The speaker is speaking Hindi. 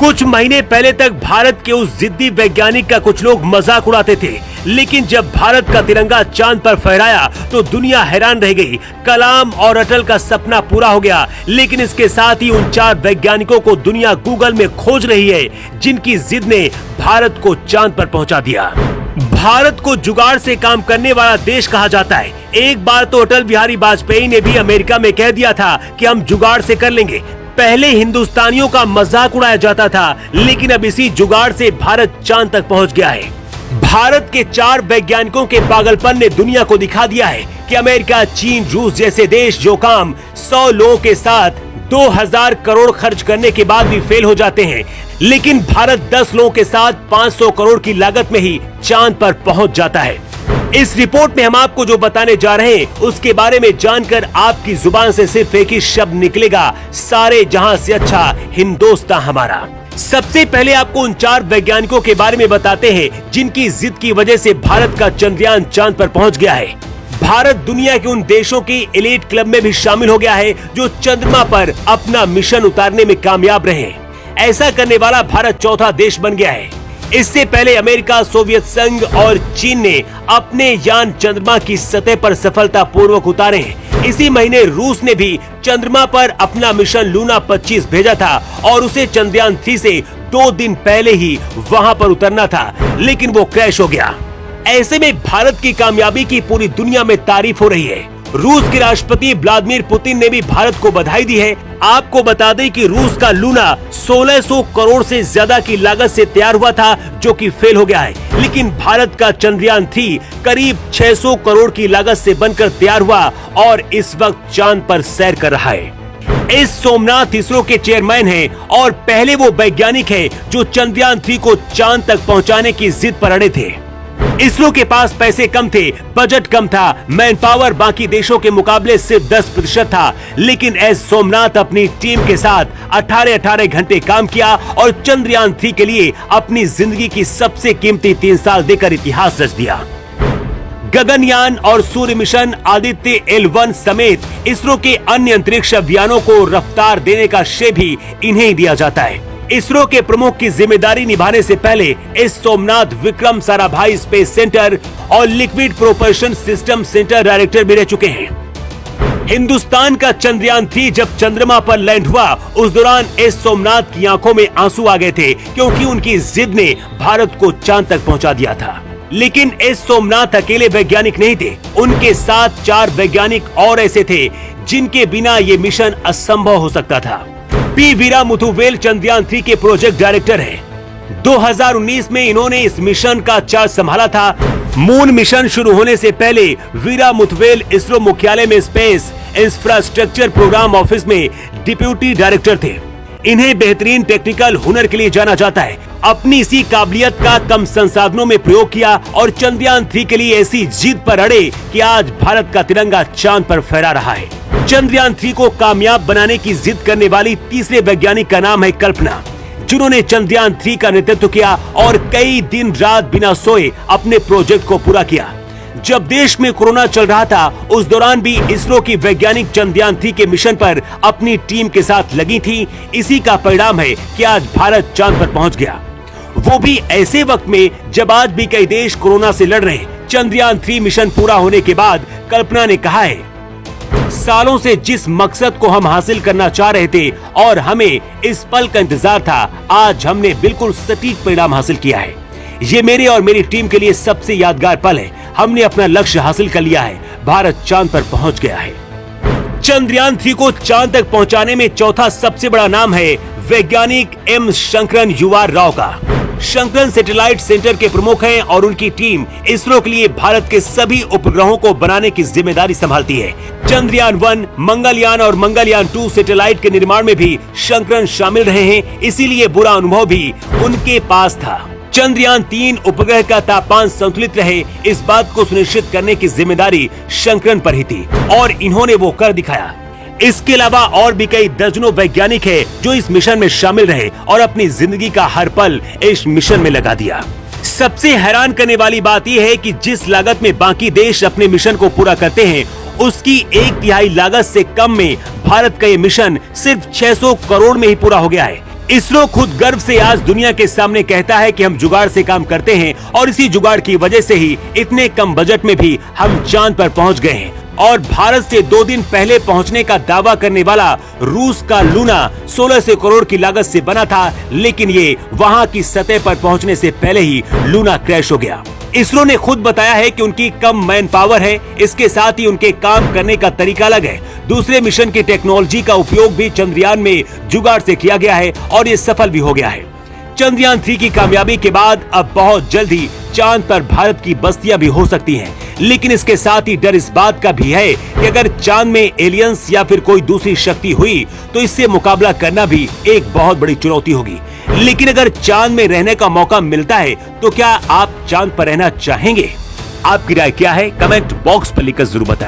कुछ महीने पहले तक भारत के उस जिद्दी वैज्ञानिक का कुछ लोग मजाक उड़ाते थे, लेकिन जब भारत का तिरंगा चांद पर फहराया तो दुनिया हैरान रह गई। कलाम और अटल का सपना पूरा हो गया, लेकिन इसके साथ ही उन 4 वैज्ञानिकों को दुनिया गूगल में खोज रही है जिनकी जिद ने भारत को चांद पर पहुंचा दिया। भारत को जुगाड़ से काम करने वाला देश कहा जाता है। एक बार तो अटल बिहारी वाजपेयी ने भी अमेरिका में कह दिया था कि हम जुगाड़ से कर लेंगे। पहले हिंदुस्तानियों का मजाक उड़ाया जाता था, लेकिन अब इसी जुगाड़ से भारत चांद तक पहुंच गया है। भारत के 4 वैज्ञानिकों के पागलपन ने दुनिया को दिखा दिया है कि अमेरिका, चीन, रूस जैसे देश जो काम 100 लोगों के साथ 2000 करोड़ खर्च करने के बाद भी फेल हो जाते हैं, लेकिन भारत 10 लोगों के साथ 500 करोड़ की लागत में ही चांद पर पहुंच जाता है। इस रिपोर्ट में हम आपको जो बताने जा रहे हैं उसके बारे में जानकर आपकी जुबान से सिर्फ एक ही शब्द निकलेगा, सारे जहां से अच्छा हिंदुस्तान हमारा। सबसे पहले आपको उन 4 वैज्ञानिकों के बारे में बताते हैं जिनकी जिद की वजह से भारत का चंद्रयान चांद पर पहुंच गया है। भारत दुनिया के उन देशों की एलीट क्लब में भी शामिल हो गया है जो चंद्रमा पर अपना मिशन उतारने में कामयाब रहे। ऐसा करने वाला भारत चौथा देश बन गया है। इससे पहले अमेरिका, सोवियत संघ और चीन ने अपने यान चंद्रमा की सतह पर सफलतापूर्वक उतारे हैं। इसी महीने रूस ने भी चंद्रमा पर अपना मिशन लूना 25 भेजा था और उसे चंद्रयान 3 से 2 दिन पहले ही वहां पर उतरना था, लेकिन वो क्रैश हो गया। ऐसे में भारत की कामयाबी की पूरी दुनिया में तारीफ हो रही है। रूस के राष्ट्रपति व्लादिमीर पुतिन ने भी भारत को बधाई दी है। आपको बता दें कि रूस का लूना 1600 करोड़ से ज्यादा की लागत से तैयार हुआ था, जो कि फेल हो गया है, लेकिन भारत का चंद्रयान 3 करीब 600 करोड़ की लागत से बनकर तैयार हुआ और इस वक्त चांद पर सैर कर रहा है। इस सोमनाथ इसरो के चेयरमैन हैं और पहले वो वैज्ञानिक हैं जो चंद्रयान 3 को चांद तक पहुंचाने की जिद पर अड़े थे। इसरो के पास पैसे कम थे, बजट कम था, मैन पावर बाकी देशों के मुकाबले सिर्फ 10% था, लेकिन एस सोमनाथ अपनी टीम के साथ 18 घंटे काम किया और चंद्रयान 3 के लिए अपनी जिंदगी की सबसे कीमती 3 साल देकर इतिहास रच दिया। गगनयान और सूर्य मिशन, आदित्य L1 समेत इसरो के अन्य अंतरिक्ष अभियानों को रफ्तार देने का श्रेय भी इन्हें ही दिया जाता है। इसरो के प्रमुख की जिम्मेदारी निभाने से पहले S Somnath Vikram Sarabhai space centre और liquid propulsion system centre director भी रह चुके हैं। हिंदुस्तान का चंद्रयान 3 जब चंद्रमा पर लैंड हुआ, उस दौरान एस सोमनाथ की आंखों में आंसू आ गए थे, क्योंकि उनकी जिद ने भारत को चांद तक पहुंचा दिया था। लेकिन एस सोमनाथ अकेले वैज्ञानिक नहीं थे, उनके साथ 4 वैज्ञानिक और ऐसे थे जिनके बिना ये मिशन असंभव हो सकता था। पी वीरा मुथुवेल चंद्रयान 3 के प्रोजेक्ट डायरेक्टर हैं। 2019 में इन्होंने इस मिशन का चार्ज संभाला था। मून मिशन शुरू होने से पहले वीरा मुथुवेल इसरो मुख्यालय में स्पेस इंफ्रास्ट्रक्चर प्रोग्राम ऑफिस में डिप्यूटी डायरेक्टर थे। इन्हें बेहतरीन टेक्निकल हुनर के लिए जाना जाता है। अपनी इसी काबिलियत का कम संसाधनों में प्रयोग किया और चंद्रयान 3 के लिए ऐसी जिद पर अड़े कि आज भारत का तिरंगा चांद पर फहरा रहा है। चंद्रयान 3 को कामयाब बनाने की जिद करने वाली तीसरे वैज्ञानिक का नाम है कल्पना, जिन्होंने चंद्रयान 3 का नेतृत्व किया और कई दिन रात बिना सोए अपने प्रोजेक्ट को पूरा किया। जब देश में कोरोना चल रहा था, उस दौरान भी इसरो की वैज्ञानिक चंद्रयान 3 के मिशन पर अपनी टीम के साथ लगी थी। इसी का परिणाम है कि आज भारत चांद पर पहुंच गया, वो भी ऐसे वक्त में जब आज भी कई देश कोरोना से लड़ रहे हैं। चंद्रयान 3 मिशन पूरा होने के बाद कल्पना ने कहा है, सालों से जिस मकसद को हम हासिल करना चाह रहे थे और हमें इस पल का इंतजार था, आज हमने बिल्कुल सटीक परिणाम हासिल किया है। ये मेरे और मेरी टीम के लिए सबसे यादगार पल है। हमने अपना लक्ष्य हासिल कर लिया है। भारत चांद पर पहुंच गया है। चंद्रयान 3 को चांद तक पहुंचाने में चौथा सबसे बड़ा नाम है वैज्ञानिक एम शंकरन युवा राव का। शंकरन सैटेलाइट सेंटर के प्रमुख हैं और उनकी टीम इसरो के लिए भारत के सभी उपग्रहों को बनाने की जिम्मेदारी संभालती है। चंद्रयान 1, मंगलयान और मंगलयान 2 सैटेलाइट के निर्माण में भी शंकरन शामिल रहे हैं, इसीलिए बुरा अनुभव भी उनके पास था। चंद्रयान 3 उपग्रह का तापमान संतुलित रहे, इस बात को सुनिश्चित करने की जिम्मेदारी शंकरन पर ही थी और इन्होंने वो कर दिखाया। इसके अलावा और भी कई दर्जनों वैज्ञानिक हैं जो इस मिशन में शामिल रहे और अपनी जिंदगी का हर पल इस मिशन में लगा दिया। सबसे हैरान करने वाली बात यह है कि जिस लागत में बाकी देश अपने मिशन को पूरा करते हैं, उसकी 1/3 लागत से कम में भारत का ये मिशन सिर्फ 600 करोड़ में ही पूरा हो गया है। इसरो खुद गर्व से आज दुनिया के सामने कहता है कि हम जुगाड़ से काम करते हैं और इसी जुगाड़ की वजह से ही इतने कम बजट में भी हम चांद पर पहुंच गए हैं। और भारत से 2 दिन पहले पहुंचने का दावा करने वाला रूस का लूना 1600 करोड़ की लागत से बना था, लेकिन ये वहां की सतह पर पहुंचने से पहले ही लूना क्रैश हो गया। इसरो ने खुद बताया है कि उनकी कम मैन पावर है, इसके साथ ही उनके काम करने का तरीका अलग है। दूसरे मिशन की टेक्नोलॉजी का उपयोग भी चंद्रयान में जुगाड़ से किया गया है और ये सफल भी हो गया है। चंद्रयान 3 की कामयाबी के बाद अब बहुत जल्द ही चांद पर भारत की बस्तियां भी हो सकती हैं। लेकिन इसके साथ ही डर इस बात का भी है कि अगर चांद में एलियंस या फिर कोई दूसरी शक्ति हुई तो इससे मुकाबला करना भी एक बहुत बड़ी चुनौती होगी। लेकिन अगर चांद में रहने का मौका मिलता है तो क्या आप चांद पर रहना चाहेंगे? आपकी राय क्या है? कमेंट बॉक्स पर लिखकर जरूर बताएं।